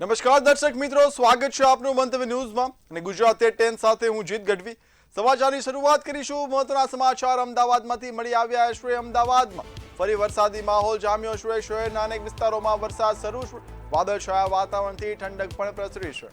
નમસ્કાર દર્શક મિત્રો, સ્વાગત છે આપનું મંતવ્ય ન્યૂઝમાં અને ગુજરાતી 10 સાથે હું જીત ગઢવી। સમાચારની શરૂઆત કરીશું મહત્વના સમાચાર અમદાવાદમાંથી મળી આવ્યા છે। અમદાવાદમાં ફરી વરસાદી માહોલ જામ્યો છે। શહેરના અનેક વિસ્તારોમાં વરસાદ શરૂ છે। વાદળછાયા વાતાવરણથી ઠંડક પણ પ્રસરી છે।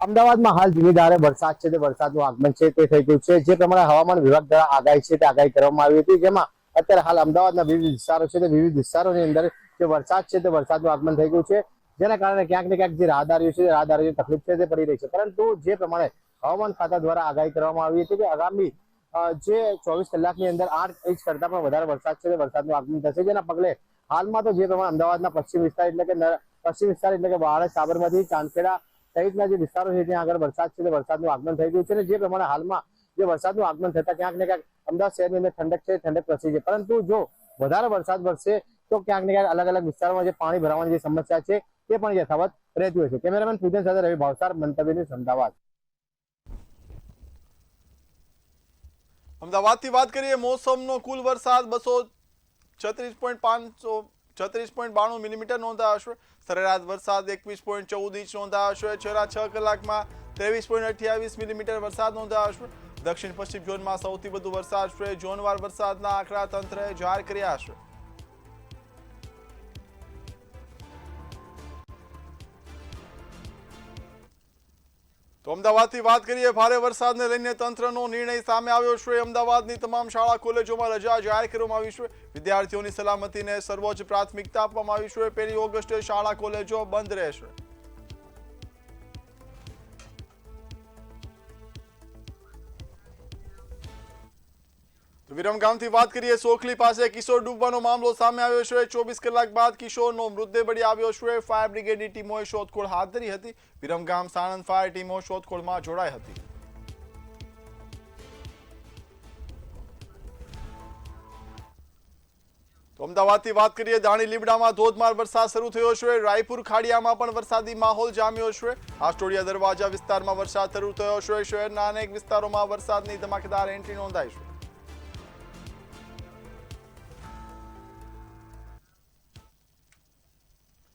અમદાવાદમાં હાલ ધીમી ધારે વરસાદ છે તે વરસાદનું આગમન છે તે થઈ ગયું છે। જે પ્રમાણે હવામાન વિભાગ દ્વારા આગાહી છે તે આગાહી કરવામાં આવી હતી, જેમાં અત્યારે હાલ અમદાવાદના વિવિધ વિસ્તારો છે તે વિવિધ વિસ્તારોની અંદર જે વરસાદ છે તે વરસાદનું આગમન થઈ ગયું છે, જેના કારણે ક્યાંક ને ક્યાંક જે રાહદારીઓ છે રાહદારીઓની તકલીફ છે તે પડી રહી છે। પરંતુ જે પ્રમાણે હવામાન ખાતા દ્વારા આગાહી કરવામાં આવી હતી કે આગામી જે 24 કલાકની અંદર 8 ઇંચ કરતા પણ વધારે વરસાદ છે તે વરસાદનું આગમન થશે, જેના પગલે હાલમાં તો જે પ્રમાણે અમદાવાદના પશ્ચિમ વિસ્તાર એટલે કે વાળા, સાબરમતી, ચાંદખેડા સહિતના જે વિસ્તારો છે ત્યાં આગળ વરસાદ છે તે વરસાદનું આગમન થઈ ગયું છે અને જે પ્રમાણે હાલમાં જે વરસાદનું આગમન થતા ક્યાંક ને ક્યાંક અમદાવાદ શહેરની અંદર ઠંડક છે ઠંડક પ્રસરી છે। પરંતુ જો વધારે વરસાદ વરસે તો ક્યાંક ને ક્યાંક અલગ અલગ વિસ્તારોમાં જે પાણી ભરાવાની જે સમસ્યા છે તે પણ યથાવત રહેતી હોય છે। કેમેરામેન પૂજન સાથે રવિ ભાવસાર, મંતવ્ય ન્યૂઝ, અમદાવાદ। અમદાવાદથી વાત કરીએ, મોસમનો કુલ વરસાદ 236.92 મિલીમીટર નોંધાયો છે। સરેરાશ વરસાદ 21.14 ઇંચ નોંધાયો છે। છેલ્લા 6 કલાકમાં 23.28 મિલીમીટર વરસાદ નોંધાયો છે। દક્ષિણ પશ્ચિમ ઝોનમાં સૌથી વધુ વરસાદ છે। ઝોનવાર વરસાદના આંકડા તંત્રએ જાહેર કર્યા છે। તો અમદાવાદથી વાત કરીએ, ભારે વરસાદને લઈને તંત્રનો નિર્ણય સામે આવ્યો છે। અમદાવાદની તમામ શાળા કોલેજોમાં રજા જાહેર કરવામાં આવી છે। વિદ્યાર્થીઓની સલામતીને સર્વોચ્ચ પ્રાથમિકતા આપવામાં આવી છે। 1 ઓગસ્ટે શાળા કોલેજો બંધ રહેશે। વિરમગામથી વાત કરીએ, સોખલી પાસે કિશોર ડૂબવાનો મામલો સામે આવ્યો છે। 24 કલાક બાદ કિશોરનો મૃતદેહ મળી આવ્યો છે। ફાયર બ્રિગેડની ટીમોએ શોધખોળ હાથ ધરી હતી। વિરમગામ સાણંદ ફાયર ટીમો શોધખોળમાં જોડાઈ હતી। તો અમદાવાદથી વાત કરીએ, દાણી લીમડામાં ધોધમાર વરસાદ શરૂ થયો છે। રાયપુર ખાડિયામાં પણ વરસાદી માહોલ જામ્યો છે। આસ્ટોડિયા દરવાજા વિસ્તારમાં વરસાદ શરૂ થયો છે। શહેરના અનેક વિસ્તારોમાં વરસાદની ધમાકેદાર એન્ટ્રી નોંધાઈ છે।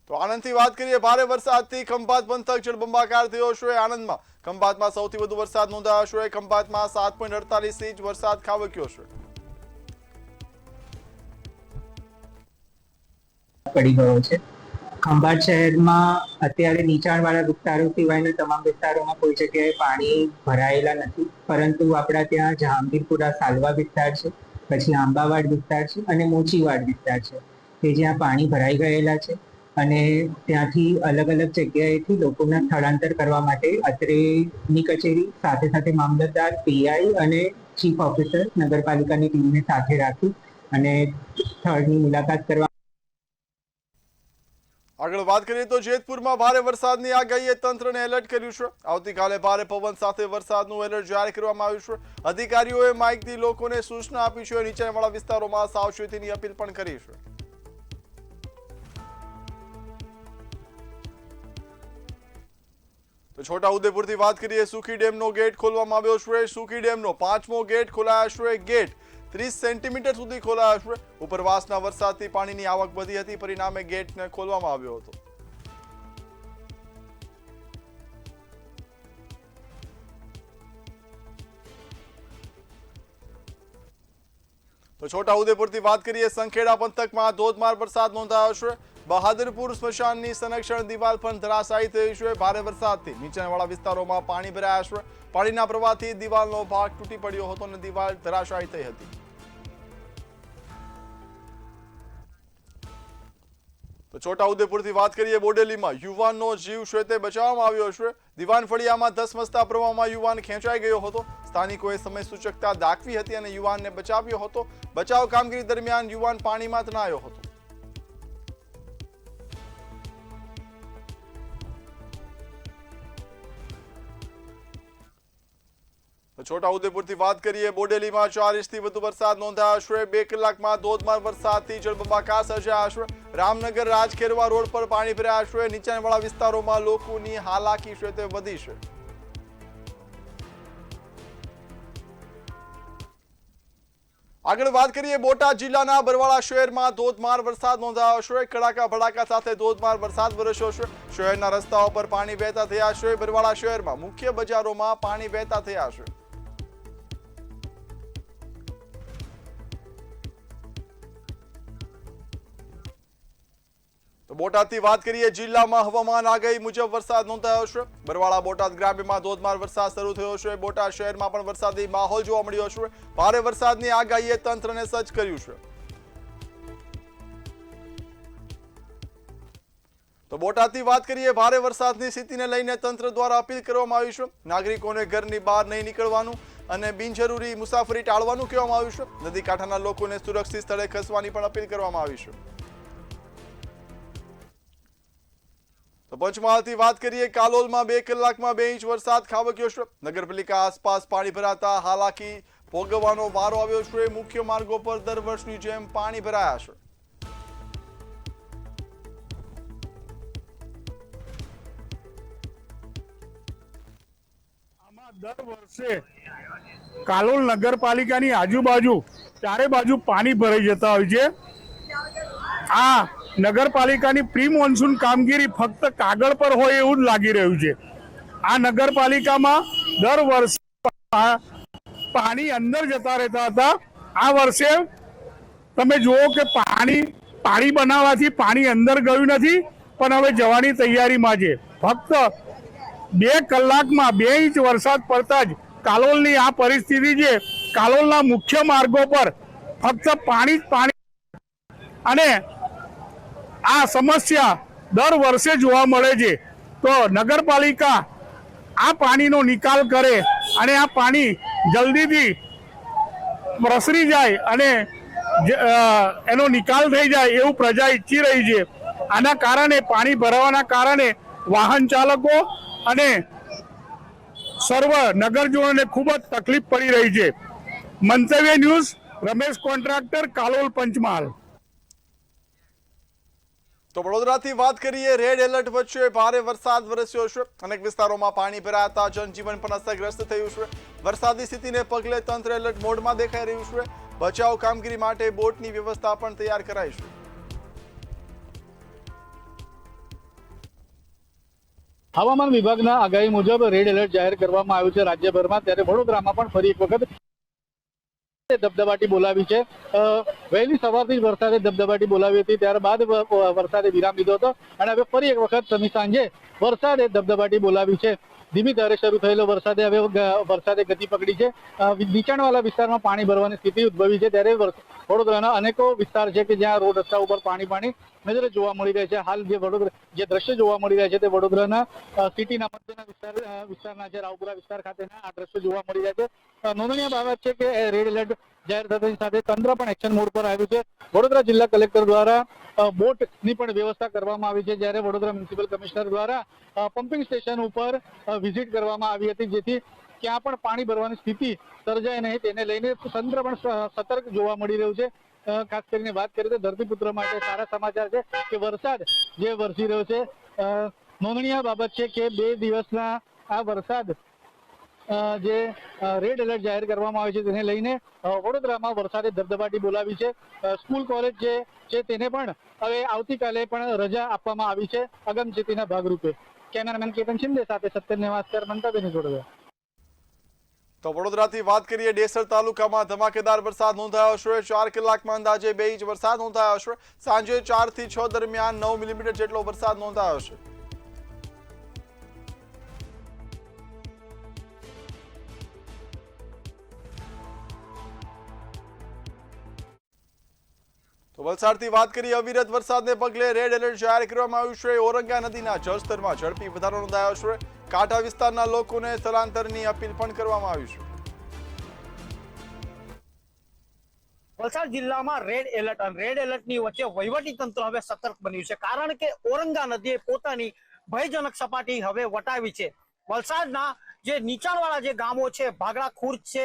તો આણંદથી વાત કરીએ, ભારે વરસાદથી ખંભાત પંથક જળબંબાકાર થયો છે। આણંદમાં ખંભાતમાં સૌથી વધુ વરસાદ નોંધાયો છે। ખંભાતમાં 7.48 ઇંચ વરસાદ ખાબક્યો છે। પડી ગયો છે। ખંભાત શહેરમાં અત્યારે નીચાણવાળા વિસ્તારો સિવાયના તમામ વિસ્તારોમાં કોઈ જગ્યાએ પાણી ભરાયેલા નથી, પરંતુ આપણા ત્યાં જહાંગીરપુરા સાલવા વિસ્તાર છે, પછી આંબાવાડ વિસ્તાર છે અને મોચીવાડ વિસ્તાર છે કે જ્યાં પાણી ભરાઈ ગયેલા છે અને ત્યાંથી અલગ અલગ જગ્યાએથી લોકોના સ્થળાંતર કરવા માટે અત્રેની કચેરી સાથે સાથે મામલતદાર, પીઆઈ અને ચીફ ઓફિસર નગરપાલિકાની ટીમને સાથે રાખી અને સ્થળની મુલાકાત કરવા। આગળ વાત કરીએ તો જેતપુરમાં ભારે વરસાદની આગાહીએ તંત્રને એલર્ટ કર્યું છે। આવતીકાલે ભારે પવન સાથે વરસાદનું એલર્ટ જાહેર કરવામાં આવ્યું છે। અધિકારીઓએ માઇકથી લોકોને સૂચના આપી છે। નીચાણવાળા વિસ્તારોમાં સાવચેતીની અપીલ પણ કરી છે। તો છોટાઉદેપુરથી વાત કરીએ, સુખી ડેમનો ગેટ ખોલવામાં આવ્યો છે। સુખી ડેમનો 5મો ગેટ ખોલાયો છે। ગેટ 30 સેન્ટીમીટર સુધી ખોલાયો છે। ઉપરવાસના વરસાદથી પાણીની આવક વધી હતી, પરિણામે ગેટને ખોલવામાં આવ્યો હતો। તો છોટાઉદેપુરથી વાત કરીએ, સંખેડા પંથકમાં ધોધમાર વરસાદ નોંધાયો છે। બહાદરપુર સ્મશાનની સંરક્ષણ દિવાલ પણ ધરાશાયી થઈ છે। ભારે વરસાદથી નીચાણવાળા વિસ્તારોમાં પાણી ભરાયા છે। પાણીના પ્રવાહથી દિવાલનો ભાગ તૂટી પડ્યો હતો અને દિવાલ ધરાશાયી થઈ હતી। તો છોટાઉદેપુરથી વાત કરીએ બોડેલીમાં યુવાનનો જીવ છે તે બચાવવામાં આવ્યો છે. દિવાન ફળિયામાં ધસમસતા પ્રવાહમાં યુવાન ખેંચાઈ ગયો હતો. સ્થાનિકોએ સમય સૂચકતા દાખવી હતી અને યુવાનને બચાવ્યો હતો. બચાવ કામગીરી દરમિયાન યુવાન પાણીમાં તણાયો હતો. છોટાઉદેપુરથી વાત કરીએ બોડેલીમાં 4 ઇંચથી વધુ વરસાદ નોંધાયો છે. 2 કલાકમાં ધોધમાર વરસાદથી જળબંબાકાર સર્જાયા છે. રામનગર રાજખેરવા રોડ પર પાણી ભરાયા છે. નીચાણવાળા વિસ્તારોમાં લોકોની હાલાકી છે તે વધી છે. આગળ વાત કરીએ બોટાદ જિલ્લાના બરવાળા શહેરમાં ધોધમાર વરસાદ નોંધાયો છે. કડાકા ભડાકા સાથે ધોધમાર વરસાદ વરસ્યો છે. શહેરના રસ્તાઓ પર પાણી વહેતા થયા છે. બરવાળા શહેરમાં મુખ્ય બજારોમાં પાણી વહેતા થયા છે. તો બોટાદથી વાત કરીએ જિલ્લામાં હવામાન આગાહી મુજબ વરસાદ નોંધાયો છે. બરવાળા બોટાદ ગ્રામ્યમાં ધોધમાર વરસાદ શરૂ થયો છે. બોટાદ શહેરમાં પણ વરસાદી માહોલ જોવા મળ્યો છે. ભારે વરસાદની આગાહીએ તંત્રને સજ્જ કર્યું છે. તો બોટાદથી વાત કરીએ ભારે વરસાદની સ્થિતિને લઈને તંત્ર દ્વારા અપીલ કરવામાં આવી છે. નાગરિકોને ઘરની બહાર નહીં નીકળવાનું અને બિનજરૂરી મુસાફરી ટાળવાનું કહેવામાં આવ્યું છે. નદી કાંઠાના લોકોને સુરક્ષિત સ્થળે ખસવાની પણ અપીલ કરવામાં આવી છે. તો પંચમહાલથી વાત કરીએ કાલોલમાં 2 કલાકમાં 2 ઇંચ વરસાદ ખાબક્યો છે. નગરપાલિકા આસપાસ પાણી ભરાતા હાલાકી ભોગવવાનો વારો આવ્યો છે. મુખ્ય માર્ગો પર દર વર્ષની જેમ પાણી ભરાયા છે. આમાં દર વર્ષે કાલોલ નગરપાલિકાની આજુબાજુ ચારે બાજુ પાણી ભરાઈ જતા હોય છે. આ નગરપાલિકાની પ્રી મોન્સૂન કામગીરી ફક્ત કાગળ પર હોય એવું જ લાગી રહ્યું છે. આ નગરપાલિકામાં દર વર્ષે પાણી અંદર જતા રહેતા હતા. આ વર્ષે તમે જુઓ કે પાણી બનાવવાથી પાણી અંદર ગયું નથી, પણ હવે જવાની તૈયારીમાં છે. ફક્ત 2 કલાકમાં 2 ઇંચ વરસાદ પડતા જ કાલોલની આ પરિસ્થિતિ છે. કાલોલના મુખ્ય માર્ગો પર ફક્ત પાણી જ પાણી અને આ સમસ્યા દર વર્ષે જોવા મળે છે. તો નગરપાલિકા આ પાણીનો નિકાલ કરે અને આ પાણી જલ્દીથી પ્રસરી જાય અને એનો નિકાલ થઈ જાય એવું પ્રજા ઈચ્છી રહી છે. આના કારણે પાણી ભરાવાના કારણે વાહન ચાલકો અને સર્વ નગરજનોને ખૂબ જ તકલીફ પડી રહી છે. મંતવ્ય ન્યૂઝ, રમેશ કોન્ટ્રાક્ટર, કાલોલ, પંચમહાલ. તો વડોદરાથી વાત કરીએ રેડ એલર્ટ વચ્ચે ભારે વરસાદ વરસ્યો છે. અનેક વિસ્તારોમાં પાણી ભરાતા જનજીવન પણ અસરગ્રસ્ત થયું છે. વરસાદી સ્થિતિને પગલે તંત્ર એલર્ટ મોડમાં દેખાઈ રહ્યું છે. બચાવ કામગીરી માટે બોટની વ્યવસ્થા પણ તૈયાર કરાઈ છે. હવામાન વિભાગના આગાહી મુજબ રેડ એલર્ટ જાહેર કરવામાં આવ્યું છે રાજ્યભરમાં. ત્યારે વડોદરામાં પણ ફરી એક વખત ધબધબાટી બોલાવી છે. વહેલી સવારથી જ વરસાદે ધબધબાટી બોલાવી હતી, ત્યારબાદ વરસાદે વિરામ લીધો હતો અને હવે ફરી એક વખત સમી સાંજે વરસાદે ધબધબાટી બોલાવી છે. ધીમી ધારે શરૂ થયેલો વરસાદે હવે ગતિ પકડી છે. નીચાણવાળા વિસ્તારમાં પાણી ભરવાની સ્થિતિ ઉદ્ભવી છે. ત્યારે વડોદરાના અનેકો વિસ્તાર છે કે જ્યાં રોડ રસ્તા ઉપર પાણી નજરે જોવા મળી રહ્યા છે. હાલ જે દ્રશ્ય જોવા મળી રહ્યા છે તે વડોદરાના સિટીના મધ્યના વિસ્તારના છે. રાવપુરા વિસ્તાર ખાતેના આ દ્રશ્યો જોવા મળી રહ્યા છે. નોંધનીય બાબત છે કે રેડ એલર્ટ જાહેર થતાની સાથે તંત્ર પણ એક્શન મોડ પર આવ્યું છે. વડોદરા જિલ્લા કલેક્ટર દ્વારા બોટની પણ વ્યવસ્થા કરવામાં આવી છે. જ્યારે વડોદરા મ્યુનિસિપલ કમિશનર દ્વારા પમ્પિંગ સ્ટેશન ઉપર વિઝિટ કરવામાં આવી હતી, જેથી ક્યાં પણ પાણી ભરવાની સ્થિતિ સર્જાય નહીં તેને લઈને તંત્ર પણ સતર્ક જોવા મળી રહ્યું છે. ખાસ કરીને વાત કરીએ તો ધરતીપુત્ર માટે સારા સમાચાર છે કે વરસાદ જે વરસી રહ્યો છે. નોંધનીય બાબત છે કે 2 દિવસના આ વરસાદ જે રેડ એલર્ટ જાહેર કરવામાં આવે છે તેને લઈને વડોદરામાં વરસાદે ધબધબાટી બોલાવી છે. સ્કૂલ કોલેજ જે છે તેને પણ હવે આવતીકાલે પણ રજા આપવામાં આવી છે અગમચેતીના ભાગરૂપે. કેમેરામેન કેતન શિંદે સાથે સત્યન નેવાસ્કર, મંતવ્યની જોડે. તો વડોદરાથી વાત કરીએ ડેસર તાલુકામાં ધમાકેદાર વરસાદ નોંધાયો છે. 4 કલાકમાં અંદાજે 2 ઇંચ વરસાદ નોંધાયો છે. સાંજે 4 થી 6 દરમિયાન 9 મિલીમીટર જેટલો વરસાદ નોંધાયો છે. તો વલસાડથી વાત કરીએ અવિરત વરસાદને પગલે રેડ એલર્ટ જાહેર કરવામાં આવ્યું છે। ઓરંગા નદીના જળસ્તરમાં ઝડપી વધારો નોંધાયો છે। કાંઠા વિસ્તારના લોકોને સ્થળાંતરની અપીલ પણ કરવામાં આવી છે। વલસાડ જિલ્લામાં રેડ એલર્ટ અને રેડ એલર્ટની વચ્ચે વહીવટી તંત્ર હવે સતર્ક બન્યું છે, કારણ કે ઓરંગા નદીએ પોતાની ભયજનક સપાટી હવે વટાવી છે। વલસાડના જે નીચાણવાળા જે ગામો છે, ભાગડા ખુર્દ છે,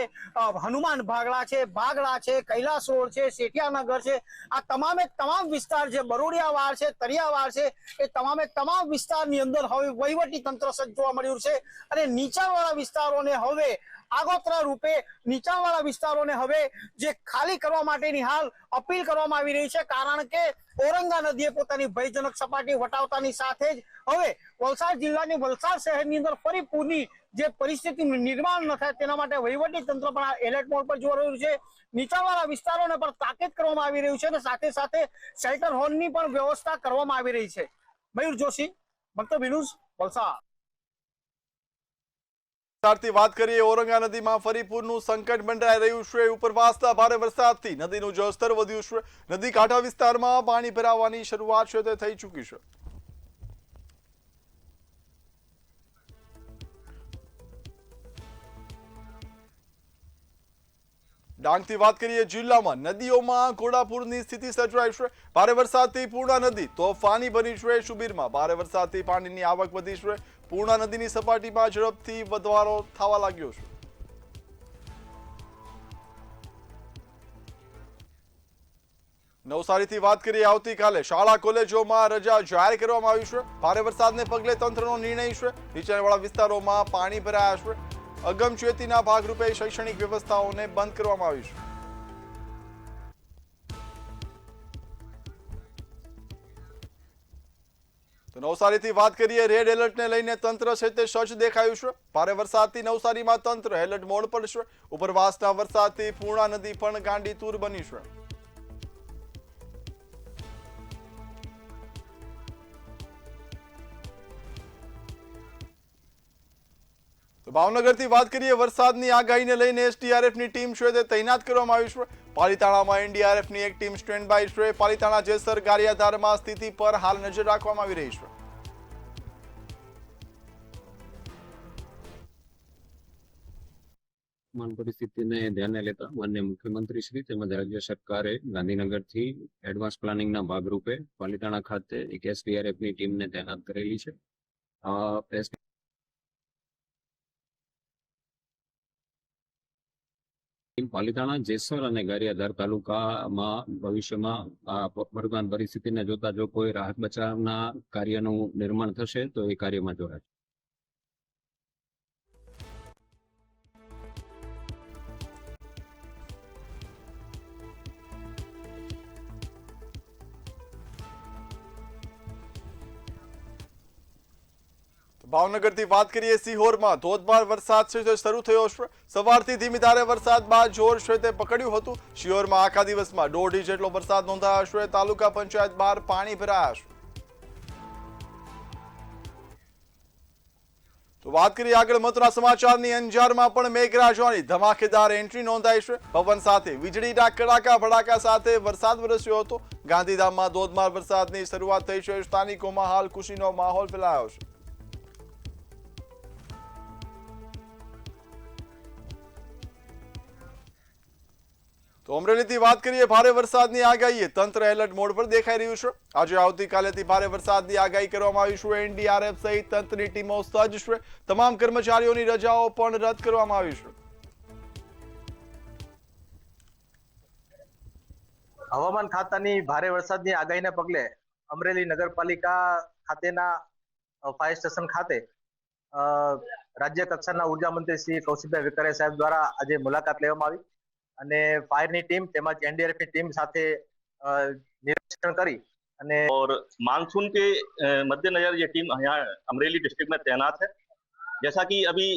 હનુમાન ભાગડા છે, ભાગડા છે, કૈલાસ રોડ છે, શેઠિયાનગર છે, આ તમામે તમામ વિસ્તાર છે, બરોડિયાવાડ છે, તરિયાવાડ છે, એ તમામે તમામ વિસ્તારની અંદર હવે વહીવટી તંત્ર સજ્જ જોવા મળ્યું છે। અને નીચાણવાળા વિસ્તારોને હવે આગોતરા રૂપે નીચાણવાળા વિસ્તારોને હવે જે ખાલી કરવા માટેની હાલ અપીલ કરવામાં આવી રહી છે, કારણ કે ઓરંગા નદીએ પોતાની ભયજનક સપાટી વટાવતાની સાથે જ હવે વલસાડ જિલ્લાની વલસાડ શહેરની અંદર ફરી પૂરની જે પરિસ્થિતિનું નિર્માણ ન થાય તેના માટે વહીવટી તંત્ર પણ આ એલર્ટ મોડ પર જોવા રહ્યું છે। નીચાણવાળા વિસ્તારોને પણ તાકીદ કરવામાં આવી રહ્યું છે અને સાથે સાથે શેલ્ટર હોલની પણ વ્યવસ્થા કરવામાં આવી રહી છે। મયુર જોશી, મંતવ્ય ન્યૂઝ, વલસાડ। વલસાડથી વાત કરીએ ઓરંગા નદીમાં ફરી પૂરનું સંકટ મંડરાઈ રહ્યું છે। ઉપરવાસના ભારે વરસાદથી નદીનું જળસ્તર વધ્યું છે। નદી કાંઠા વિસ્તારમાં પાણી ભરાવાની શરૂઆત છે તે થઈ ચૂકી છે। ડાંગથી વાત કરીએ જિલ્લામાં નદીઓમાં ઘોડાપૂરની સ્થિતિ સર્જાઈ છે। ભારે વરસાદથી પૂર્ણા નદી તોફાની બની છે। શુબીરમાં ભારે વરસાદથી પાણીની આવક વધી છે। પૂર્ણા નદીની સપાટીમાં ઝડપથી વધારો થવા લાગ્યો છે। નવસારીથી વાત કરીએ આવતીકાલે શાળા કોલેજોમાં રજા જાહેર કરવામાં આવી છે। ભારે વરસાદને પગલે તંત્રનો નિર્ણય છે। નીચાણવાળા વિસ્તારોમાં પાણી ભરાયા છે। અગમચેતીના ભાગરૂપે શૈક્ષણિક વ્યવસ્થાઓને બંધ કરવામાં આવી છે। તો નવસારીથી વાત કરીએ રેડ એલર્ટને લઈને તંત્ર છે તે સજ્જ દેખાયું છે। ભારે વરસાદથી નવસારીમાં તંત્ર એલર્ટ મોડ પર છે। ઉપરવાસના વરસાદથી પૂર્ણા નદી પણ ગાંડીતુર બની છે। તો ભાવનગરથી વાત કરીએ વરસાદની આગાહીને લઈને એસડીઆરએફની ટીમ છે તે તૈનાત કરવામાં આવી છે। પાલીતાણામાં એનડીઆરએફની એક ટીમ સ્ટેન્ડ બાય છે। પાલીતાણા જેસર ગારિયાધારમાં સ્થિતિ પર હાલ નજર રાખવામાં આવી રહી છે। વર્તમાન પરિસ્થિતિને ધ્યાને લેતા માનનીય મુખ્યમંત્રી શ્રી તેમજ રાજ્ય સરકારે ગાંધીનગરથી એડવાન્સ પ્લાનિંગના ભાગરૂપે પાલીતાણા ખાતે એક એસડીઆરએફની ટીમને તૈનાત કરેલી છે। પાલીતાણા, જેસર અને ગારિયાધાર તાલુકામાં ભવિષ્યમાં વર્તમાન પરિસ્થિતિને જોતા જો કોઈ રાહત બચાવના કાર્યનું નિર્માણ થશે તો એ કાર્યમાં જોડાશે। ભાવનગરથી વાત કરીએ સિહોરમાં ધોધમાર વરસાદ છે તે શરૂ થયો છે। સવારથી ધીમી ધારે વરસાદ બાદ જોર છે તે પકડ્યું હતું। સિહોરમાં આખા દિવસમાં 1.5 ઇંચ જેટલો વરસાદ નોંધાયો છે। તાલુકા પંચાયત બહાર પાણી ભરાયા છે। તો વાત કરીએ આગળ મહત્વના સમાચારની। અંજારમાં પણ મેઘરાજાની ધમાકેદાર એન્ટ્રી નોંધાઈ છે। પવન સાથે વીજળીના કડાકા ભડાકા સાથે વરસાદ વરસ્યો હતો। ગાંધીધામમાં ધોધમાર વરસાદની શરૂઆત થઈ છે। સ્થાનિકોમાં હાલ ખુશીનો માહોલ ફેલાયો છે। તો અમરેલીથી વાત કરીએ ભારે વરસાદની આગાહી તંત્ર એલર્ટ મોડ પર દેખાઈ રહ્યું છે। આજે આવતીકાલેથી ભારે વરસાદની આગાહી કરવામાં આવી છે। એનડીઆરએફ સહિત તંત્રની ટીમો સજ્જ છે। તમામ કર્મચારીઓની રજાઓ પણ રદ કરવામાં આવી છે। હવામાન ખાતાની ભારે વરસાદની આગાહીને પગલે અમરેલી નગરપાલિકા ખાતેના ફાયર સ્ટેશન ખાતે રાજ્ય કક્ષાના ઉર્જા મંત્રી શ્રી કૌશિકભાઈ વેકરિયા સાહેબ દ્વારા આજે મુલાકાત લેવામાં આવી અને फायर टीम તેમજ एनडीआरएफ की टीम साथे निरीक्षण करी અને और मानसून के मद्देनजर ये टीम यहाँ अमरेली डिस्ट्रिक्ट में तैनात है। जैसा कि अभी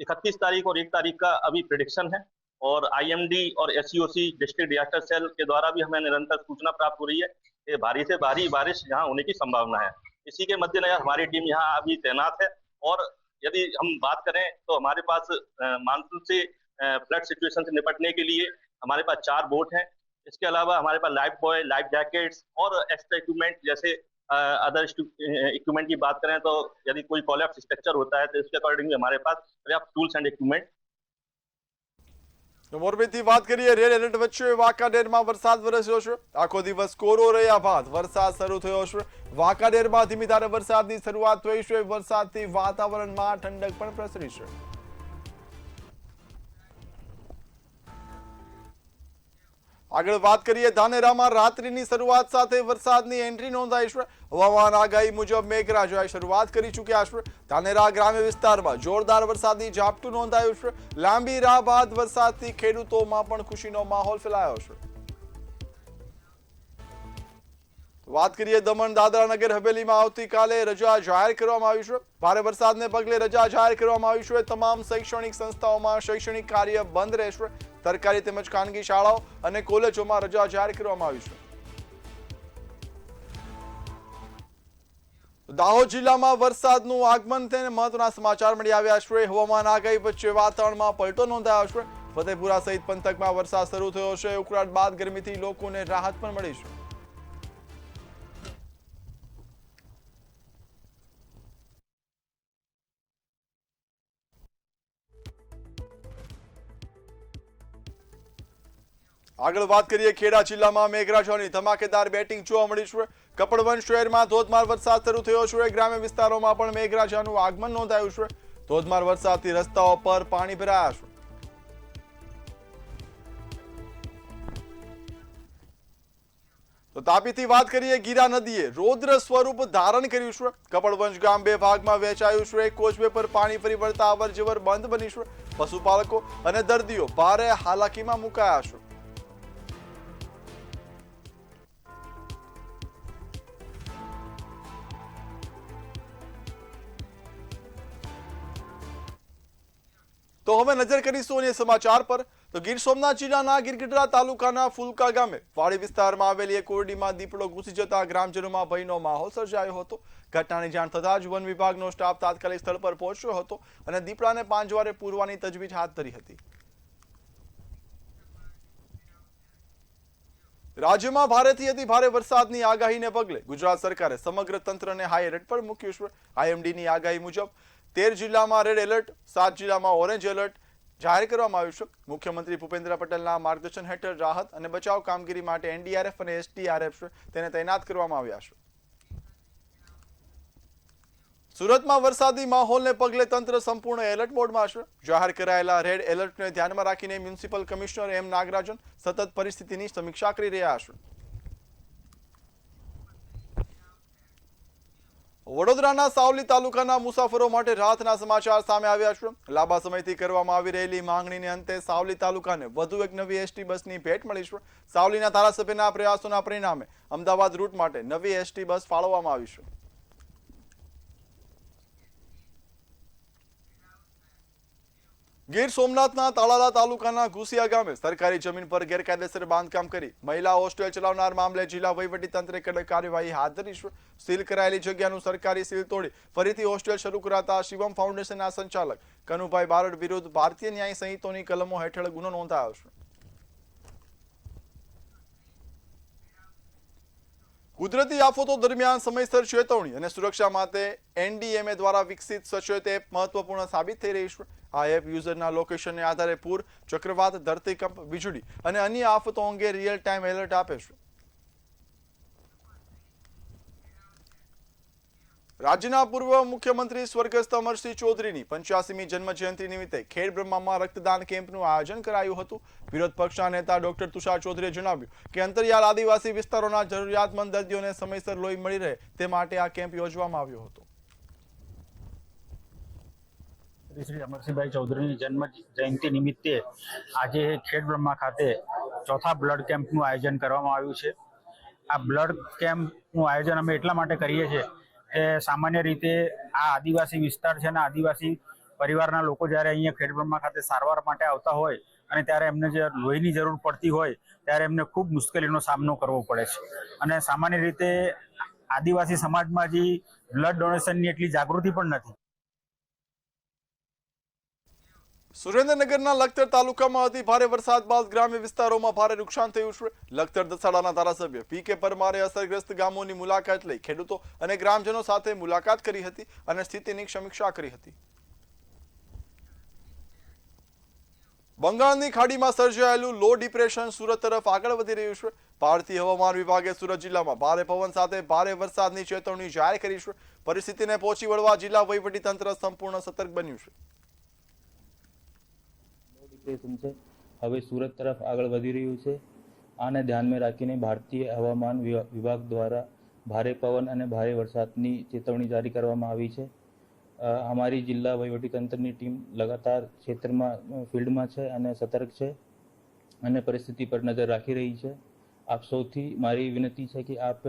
31 तारीख और 1 तारीख का अभी प्रेडिक्शन है और आईएमडी और एससीओसी डिस्ट्रिक्ट डिजास्टर सेल के द्वारा भी हमें निरंतर सूचना प्राप्त हो रही है कि भारी से भारी बारिश यहाँ होने की संभावना है। इसी के मद्देनजर हमारी टीम यहाँ अभी तैनात है और यदि हम बात करें तो हमारे पास मानसून से फ्लड सिचुएशन से निपटने के लिए हमारे पास 4 बोट हैं। इसके अलावा हमारे पास लाइफ बॉय, लाइफ जैकेट्स और एक्स्ट्रा इक्विपमेंट जैसे अदर इक्विपमेंट की बात करें तो यदि कोई कोलैप्स स्ट्रक्चर होता है तो इसके अकॉर्डिंग हमारे पास पर्याप्त टूल्स एंड इक्विपमेंट। મોરબીથી વાત કરીએ, રેડ એલર્ટ વચ્ચે વાંકાનેરમાં વરસાદ વરસ્યો છે। આખો દિવસ કોરો રહ્યા બાદ વરસાદ શરૂ થયો છે। વાંકાનેરમાં ધીમી ધારે વરસાદની શરૂઆત થઈ છે। વરસાદથી વાતાવરણમાં ઠંડક પણ પ્રસરી છે। આગળ વાત કરીએ, ધાનેરામાં રાત્રિની શરૂઆત સાથે વરસાદની એન્ટ્રી નોંધાઈ છે। હવામાન આગાહી મુજબ મેઘરાજાએ શરૂઆત કરી ચૂક્યા છે। ધાનેરા ગ્રામ્ય વિસ્તારમાં જોરદાર વરસાદી ઝાપટું નોંધાયું છે। લાંબી રાહ બાદ વરસાદથી ખેડૂતોમાં પણ ખુશીનો માહોલ ફેલાયો છે। વાત કરીએ દમણ દાદરા નગર હવેલીમાં આવતીકાલે રજા જાહેર કરવામાં આવી છે। ભારે વરસાદને પગલે રજા જાહેર કરવામાં આવી છે। તમામ શૈક્ષણિક સંસ્થાઓમાં શૈક્ષણિક કાર્ય બંધ રહેશે। સરકારી તેમજ ખાનગી શાળાઓ અને કોલેજોમાં રજા જાહેર કરવામાં આવી છે। દાહોદ જિલ્લામાં વરસાદનું આગમન થઈને મહત્વના સમાચાર મળી આવ્યા છે। હવામાન આગાહી વચ્ચે વાતાવરણમાં પલટો નોંધાયો છે। ફતેપુરા સહિત પંથકમાં વરસાદ શરૂ થયો છે। ઉકળાટ બાદ ગરમીથી લોકોને રાહત પણ મળી છે। આગળ વાત કરીએ, ખેડા જિલ્લામાં મેઘરાજાની ધમાકેદાર બેટિંગ જોવા મળી છે। કપડવંજ શહેરમાં ધોધમાર વરસાદ શરૂ થયો છે। ગ્રામ્ય વિસ્તારોમાં પણ મેઘરાજાનું આગમન નોંધાયું છે। ધોધમાર વરસાદથી રસ્તાઓ પર પાણી ભરાયા છે। તો તાપીથી વાત કરીએ, ગીરા નદીએ રૌદ્ર સ્વરૂપ ધારણ કર્યું છે। કપડવંજ ગામ બે ભાગમાં વહેંચાયું છે। કોચવે પર પાણી ફરી વળતા અવર જવર બંધ બની છે। પશુપાલકો અને દર્દીઓ ભારે હાલાકીમાં મુકાયા છે। તો હવે નજર કરીશું અન્ય સમાચાર પર। તો ગીર સોમનાથ જિલ્લાના ગીરગઢડા તાલુકાના ફુલકા ગામે વાડી વિસ્તારમાં આવેલી એક ઓરડીમાં દીપડો ઘૂસી જતા ગ્રામજનોમાં ભયનો માહોલ સર્જાયો હતો। ઘટનાની જાણ થતાં જ વન વિભાગનો સ્ટાફ તાત્કાલિક સ્થળ પર પહોંચ્યો હતો અને દીપડાને પાંજવારે પૂરવાની તજવીજ હાથ ધરી હતી। રાજ્યમાં ભારેથી અતિ ભારે વરસાદની આગાહીને પગલે ગુજરાત સરકારે સમગ્ર તંત્રને હાઈ એલર્ટ પર મૂક્યું છે। આઈએમડીની આગાહી મુજબ 13 જિલ્લામાં રેડ એલર્ટ, 7 જિલ્લામાં ઓરેન્જ એલર્ટ જાહેર કરવામાં આવ્યું છે। મુખ્યમંત્રી ભૂપેન્દ્ર પટેલના માર્ગદર્શન હેઠળ રાહત અને બચાવ કામગીરી માટે એનડીઆરએફ અને એસડીઆરએફ તેને તૈનાત કરવામાં આવ્યા છે। સુરતમાં વરસાદી માહોલને પગલે તંત્ર સંપૂર્ણ એલર્ટ મોડમાં છે। જાહેર કરાયેલા રેડ એલર્ટને ધ્યાનમાં રાખીને મ્યુનિસિપલ કમિશનર એમ નાગરાજન સતત પરિસ્થિતિની સમીક્ષા કરી રહ્યા છે। વડોદરાના સાવલી તાલુકાના મુસાફરો માટે રાહતના સમાચાર સામે આવ્યા છે। લાંબા સમયથી કરવામાં આવી રહેલી માંગણીને અંતે સાવલી તાલુકાને વધુ એક નવી એસટી બસની ભેટ મળી છે। સાવલીના ધારાસભ્યના પ્રયાસોના પરિણામે અમદાવાદ રૂટ માટે નવી એસટી બસ ફાળવવામાં આવી છે। ગીર સોમનાથના તાલાલા તાલુકાના ઘુસિયા ગામે સરકારી જમીન પર ગેરકાયદેસર બાંધકામ કરી મહિલા હોસ્ટેલ ચલાવનાર મામલે જિલ્લા વહીવટીતંત્રે કડક કાર્યવાહી હાથ ધરી છે। સીલ કરાયેલી જગ્યાનું સરકારી સીલ તોડી ફરીથી હોસ્ટેલ શરૂ કરાતા શિવમ ફાઉન્ડેશનના સંચાલક કનુભાઈ બારડ વિરુદ્ધ ભારતીય ન્યાય સંહિતાની કલમો હેઠળ ગુનો નોંધાયો છે। કુદરતી આફતો દરમિયાન સમયસર ચેતવણી અને સુરક્ષા માટે એનડીએમએ દ્વારા વિકસિત સચેત એપ મહત્વપૂર્ણ સાબિત થઈ રહી છે। આ એપ યુઝરના લોકેશનને આધારે પૂર, ચક્રવાત, ધરતીકંપ, વીજળી અને અન્ય આફતો અંગે રિયલ ટાઈમ એલર્ટ આપે છે। રાજ્યના પૂર્વ મુખ્યમંત્રી સ્વર્ગસ્થ અમરસિંહ ચૌધરીની 85મી જન્મ જયંતિ નિમિત્તે ખેડબ્રહ્મામાં રક્તદાન કેમ્પનું આયોજન કરાયું હતું। વિરોધ પક્ષના નેતા ડોક્ટર તુષાર ચૌધરીએ જણાવ્યું કે અંતરિયાળ આદિવાસી વિસ્તારોના જરૂરિયાતમંદ દર્દીઓને સમયસર લોહી મળી રહે તે માટે આ કેમ્પ યોજવામાં આવ્યો હતો। શ્રી અમરસિંહભાઈ ચૌધરીની જન્મ જયંતિ નિમિત્તે આજે ખેડબ્રહ્મા ખાતે ચોથા બ્લડ કેમ્પનું આયોજન કરવામાં આવ્યું છે। આ બ્લડ કેમ્પનું આયોજન અમે એટલા માટે કરીએ છીએ કે સામાન્ય રીતે આ આદિવાસી વિસ્તાર છે અને આદિવાસી પરિવારના લોકો જ્યારે અહીંયા ખેડબ્રહ્મા ખાતે સારવાર માટે આવતા હોય અને ત્યારે એમને જે લોહીની જરૂર પડતી હોય ત્યારે એમને ખૂબ મુશ્કેલીનો સામનો કરવો પડે છે। અને સામાન્ય રીતે આદિવાસી સમાજમાં હજી બ્લડ ડોનેશનની એટલી જાગૃતિ પણ નથી। સુરેન્દ્રનગરના લખતર તાલુકામાં અતિ ભારે વરસાદ બાદ ગ્રામ્ય વિસ્તારોમાં ભારે નુકસાન થયું છે. લખતર દસાડાના ધારાસભ્ય પી.કે. પરમારે અસરગ્રસ્ત ગામોની મુલાકાત લઈ ખેડૂતો અને ગ્રામજનો સાથે મુલાકાત કરી હતી અને સ્થિતિની સમીક્ષા કરી હતી. બંગાળની ખાડીમાં સર્જાયેલું લો ડિપ્રેશન સુરત તરફ આગળ વધી રહ્યું છે. ભારતીય હવામાન વિભાગે સુરત જિલ્લામાં ભારે પવન સાથે ભારે વરસાદની ચેતવણી જાહેર કરી છે. પરિસ્થિતિને પહોંચી વળવા જિલ્લા વહીવટીતંત્ર સંપૂર્ણ સતર્ક બન્યું છે. છે હવે સુરત તરફ આગળ વધી રહ્યું છે. આને ધ્યાનમાં રાખીને ભારતીય હવામાન વિભાગ દ્વારા ભારે પવન અને ભારે વરસાદની ચેતવણી જારી કરવામાં આવી છે. અમારી જિલ્લા વહીવટીતંત્રની ટીમ લગાતાર ક્ષેત્રમાં ફિલ્ડમાં છે અને સતર્ક છે અને પરિસ્થિતિ પર નજર રાખી રહી છે. આપ સૌથી મારી વિનંતી છે કે આપ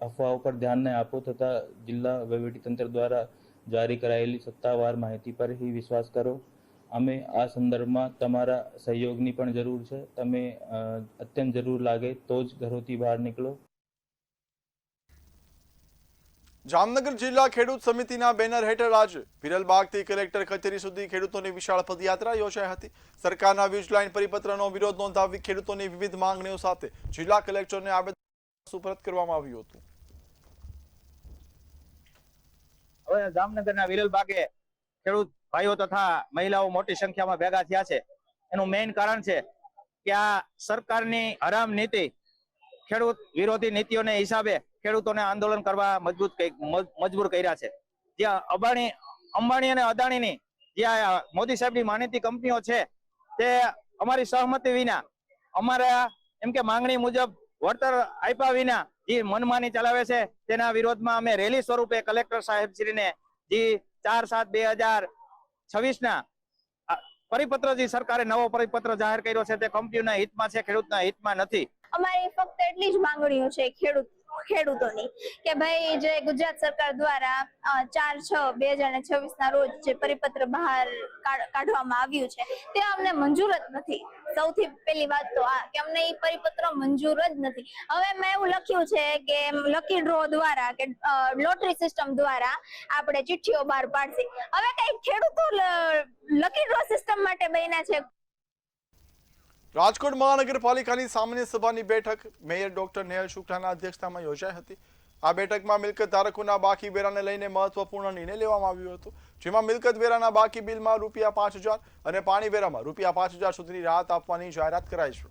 અફવાઓ પર ધ્યાન ન આપો તથા જિલ્લા વહીવટીતંત્ર દ્વારા જારી કરાયેલી સત્તાવાર માહિતી પર ही વિશ્વાસ કરો. અમે આ સંદર્ભમાં તમારા સહયોગની પણ જરૂર છે. તમે અત્યંત જરૂર લાગે તો જ ઘરોથી બહાર નીકળો. જામનગર જિલ્લા ખેડૂત સમિતિના બેનર હેઠળ આજે વિરલબાગથી કલેક્ટર કચેરી સુધી ખેડૂતોની વિશાળ પદયાત્રા યોજાઈ હતી. સરકારના વીજ લાઇન પરિપત્રનો વિરોધ નોંધાવી ખેડૂતોની વિવિધ માંગણીઓ સાથે જિલ્લા કલેક્ટરને આવેદન સુપરત કરવામાં આવ્યું હતું. હવે જામનગરના વિરલબાગે ખેડૂત ભાઈઓ તથા મહિલાઓ મોટી સંખ્યામાં ભેગા થયા છે. એનું મેઇન કારણ છે કે આ સરકારની હરામ નીતિ, ખેડૂત વિરોધી નીતિઓને હિસાબે ખેડૂતોને આંદોલન કરવા મજબૂર કર્યા છે. જ્યાં અંબાણી અને અદાણીની જ્યાં મોદી સાહેબની માનીતી કંપનીઓ છે તે અમારી સહમતિ વિના, અમારા એમ કે માંગણી મુજબ વળતર આપ્યા વિના જે મનમાની ચલાવે છે તેના વિરોધમાં અમે રેલી સ્વરૂપે કલેક્ટર સાહેબશ્રીને જે 4/7/2026 પરિપત્ર જે સરકારે નવો પરિપત્ર જાહેર કર્યો છે તે કંપનીઓના હિતમાં છે, ખેડૂતના હિતમાં નથી. અમારી ફક્ત એટલી જ માંગણીઓ છે ખેડૂતોની કે ભાઈ જે ગુજરાત સરકાર દ્વારા 4/6/2026 ના રોજ જે પરિપત્ર બહાર કાઢવામાં આવ્યું છે તે અમને મંજૂર જ નથી. સૌથી પહેલી વાત તો આ કે અમને એ પરિપત્ર મંજૂર જ નથી. હવે મેં એવું લખ્યું છે કે લકી ડ્રો દ્વારા કે લોટરી સિસ્ટમ દ્વારા આપણે ચિઠ્ઠીઓ બહાર પાડશે. હવે કઈ ખેડૂતો લકી ડ્રો સિસ્ટમ માટે બન્યા છે. રાજકોટ મહાનગરપાલિકાની સામાન્ય સભાની બેઠક મેયર ડોક્ટર નેહલ શુક્લાના અધ્યક્ષતામાં યોજાઈ હતી. આ બેઠકમાં મિલકત ધારકોના બાકી વેરાને લઈને મહત્વપૂર્ણ નિર્ણય લેવામાં આવ્યો હતો, જેમાં મિલકત વેરાના બાકી બિલમાં ₹5,000 અને પાણી વેરામાં ₹5,000 સુધીની રાહત આપવાની જાહેરાત કરાઈ છે.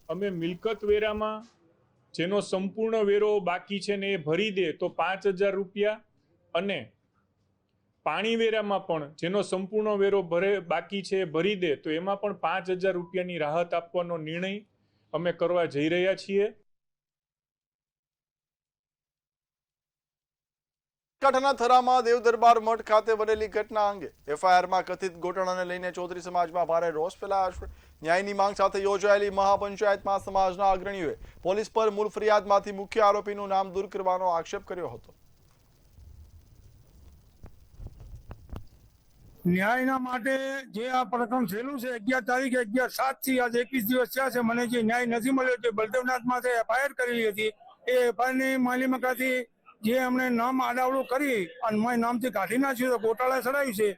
અમે મિલકત વેરામાં જેનો સંપૂર્ણ વેરો બાકી છે ને એ ભરી દે તો ₹5,000 અને પાણી વેરામાં પણ જેનો સંપૂર્ણ વેરો બાકી છે ભરી દે તો એમાં પણ ₹5,000ની રાહત આપવાનો નિર્ણય અમે કરવા જઈ રહ્યા છીએ. બનાસકાંઠાના થરામાં દેવ દરબાર મઠ ખાતે બનેલી ઘટના અંગે એફઆઈઆરમાં કથિત ગોટાળાને લઈને ચૌધરી સમાજમાં ભારે રોષ ફેલાયો છે. ન્યાયની માંગ સાથે યોજાયેલી મહાપંચાયતમાં સમાજના અગ્રણીઓએ પોલીસ પર મૂળ ફરિયાદમાંથી મુખ્ય આરોપીનું નામ દૂર કરવાનો આક્ષેપ કર્યો હતો. ન્યાયના માટે જે આ પ્રકરણ થયેલું છે 11 તારીખે 11/7 થી આજે 21 દિવસ થયા છે. મને જે ન્યાય નથી મળ્યો તે બલદેવનાથમાં એફઆઈઆર કરેલી હતી. એ એફઆઈઆરની માલિમકાથી જે અમને નામ આડાવડું કરી અને મેં નામથી કાઢી નાખ્યું તો ગોટાળા ચડાવ્યું છે.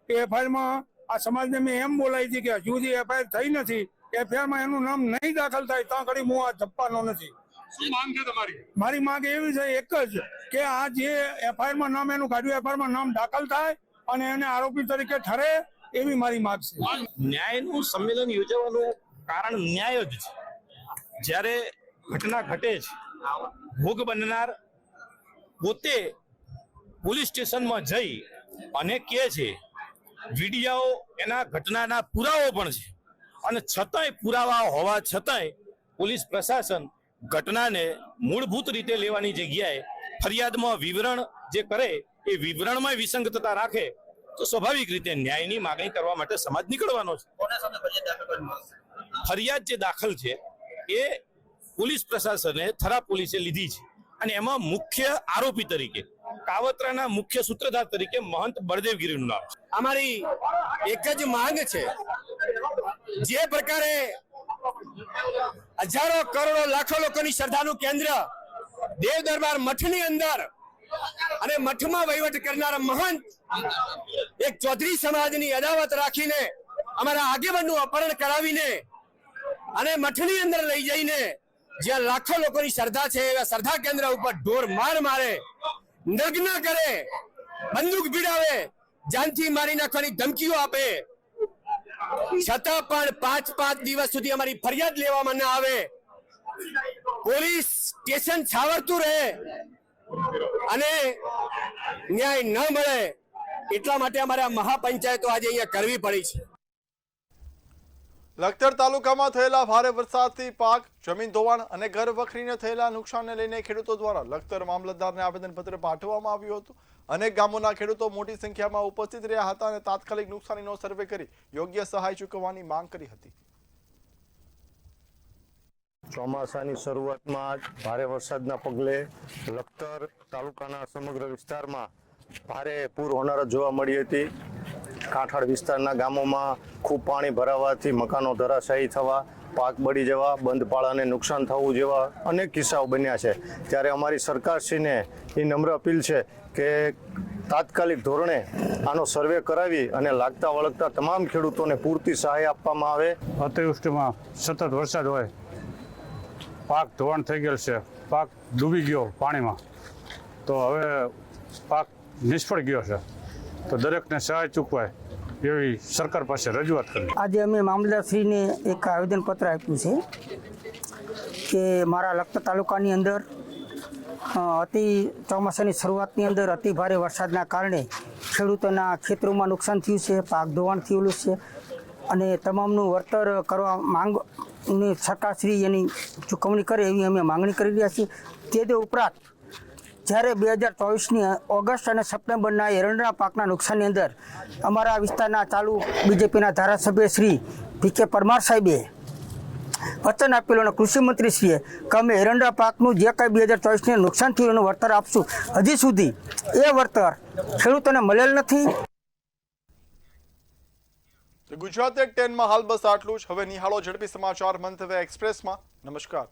એ એફઆઈઆરમાં આ સમાજને મેં એમ બોલાવી હતી કે હજુ સુધી એફઆઈઆર થઈ નથી, એફઆઈઆરમાં એનું નામ નહીં દાખલ થાય ત્યાં કરી હું આ જપવાનો નથી. શું માંગ છે તમારી? મારી માંગ એવી છે એક જ કે આ જે એફઆઈઆરમાં નામ એનું કાઢ્યું એફઆઈઆરમાં નામ દાખલ થાય અને એને આરોપી તરીકે ઠરે એવી મારી માંગ છે. ન્યાયનું સંમેલન યોજવાનું કારણ ન્યાય જ છે. જ્યારે ઘટના ઘટે છે, ભોગ બનનાર પોતે પોલીસ સ્ટેશનમાં જઈ અને કહે છે, વિડીયો એના ઘટનાના પુરાવો પણ છે અને છતાંય પુરાવા હોવા છતાંય પોલીસ પ્રશાસન ઘટનાને મૂળભૂત રીતે લેવાની જગ્યાએ ફરિયાદમાં વિવરણ જે કરે એ વિવરણમાં વિસંગતતા રાખે તો સ્વાભાવિક રીતે ન્યાયની માંગણી કરવા માટે સમાજ નીકળવાનો છે. ફરિયાદ જે દાખલ છે એ પોલીસ પ્રશાસને થરા પોલીસે લીધી છે અને એમાં મુખ્ય આરોપી તરીકે કાવતરાના મુખ્ય સૂત્રધાર તરીકે મહંત બળદેવગીરીનું નામ છે. અમારી એક જ માંગ છે, જે પ્રકારે હજારો કરોડો લાખો લોકોની શ્રદ્ધાનું કેન્દ્ર દેવ દરબાર મઠની અંદર અને મઠમાં વહીવટ કરનારા મહંત એક ચૌધરી સમાજની અદાવત રાખીને અમારા આગેવાનનું અપહરણ કરાવીને અને મઠની અંદર લઈ જઈને જ્યાં લાખો લોકોની શ્રદ્ધા છે એવા શ્રદ્ધા કેન્દ્ર ઉપર ઢોર માર મારે, નગ્ન કરે, બંદૂક ભીડાવે, જાનથી મારી નાખવાની ધમકીઓ આપે, છતાં પણ 5 દિવસ સુધી અમારી ફરિયાદ લેવામાં ના આવે, પોલીસ સ્ટેશન છાવરતું રહે અને ન્યાય ન મળે, એટલા માટે અમારે આ મહાપંચાયતો આજે અહીંયા કરવી પડી છે. લખતર તાલુકામાં થયેલા ભારે વરસાદથી પાક, જમીન ધોવાણ અને ઘર વખરીને થયેલા નુકસાનને લઈને ખેડૂતો દ્વારા લખતર મામલતદારને આવેદનપત્ર પાઠવવામાં આવ્યું હતું. અનેક ગામોના ખેડૂતો મોટી સંખ્યામાં ઉપસ્થિત રહ્યા હતા અને તાત્કાલિક નુકસાનીનો સર્વે કરી યોગ્ય સહાય ચૂકવવાની માંગ કરી હતી. ચોમાસાની શરૂઆતમાં ભારે વરસાદના પગલે લખતર તાલુકાના સમગ્ર વિસ્તારમાં ભારે પૂર હોનારત જોવા મળી હતી. કાંઠાળ વિસ્તારના ગામોમાં ખૂબ પાણી ભરાવાથી મકાનો ધરાશાયી થવા, પાક બળી જવા, બંધ પાળાને નુકસાન થવું જેવા અનેક કિસ્સાઓ બન્યા છે. ત્યારે અમારી સરકારશ્રીને એ નમ્ર અપીલ છે કે તાત્કાલિક ધોરણે આનો સર્વે કરાવી અને લાગતા વળગતા તમામ ખેડૂતોને પૂરતી સહાય આપવામાં આવે. અતિવૃષ્ટિમાં સતત વરસાદ હોય, પાક ધોવાણ થઈ ગયેલ છે, પાક ડૂબી ગયો પાણીમાં, તો હવે પાક નિષ્ફળ ગયો છે, તો દરેકને સહાય ચૂકવાય એવી સરકાર પાસે રજૂઆત કરી. આજે અમે મામલતદારશ્રીને એક આવેદનપત્ર આપ્યું છે કે મારા લખતર તાલુકાની અંદર ચોમાસાની શરૂઆતની અંદર અતિ ભારે વરસાદના કારણે ખેડૂતોના ખેતરોમાં નુકસાન થયું છે, પાક ધોવાણ થયેલું છે અને તમામનું વળતર કરવા માંગની સરકારશ્રી એની ચૂકવણી કરે એવી અમે માંગણી કરી રહ્યા છીએ. તે ઉપરાંત જ્યારે 2024ની ઓગસ્ટ અને સપ્ટેમ્બરના એરંડા પાકના નુકસાનની અંદર અમારા વિસ્તારના ચાલુ બીજેપીના ધારાસભ્ય શ્રી ભીકે પરમાર સાહેબે વચન આપેલું અને કૃષિમંત્રીશ્રીએ કે અમે એરંડા પાકનું જે કાંઈ 2024ને નુકસાન થયું એનું વળતર આપશું, હજી સુધી એ વળતર ખેડૂતોને મળેલ નથી. ગુજરાત એટ 10માં હાલ બસ આટલું જ. હવે નિહાળો ઝડપી સમાચાર મંતવ્ય એક્સપ્રેસમાં. નમસ્કાર.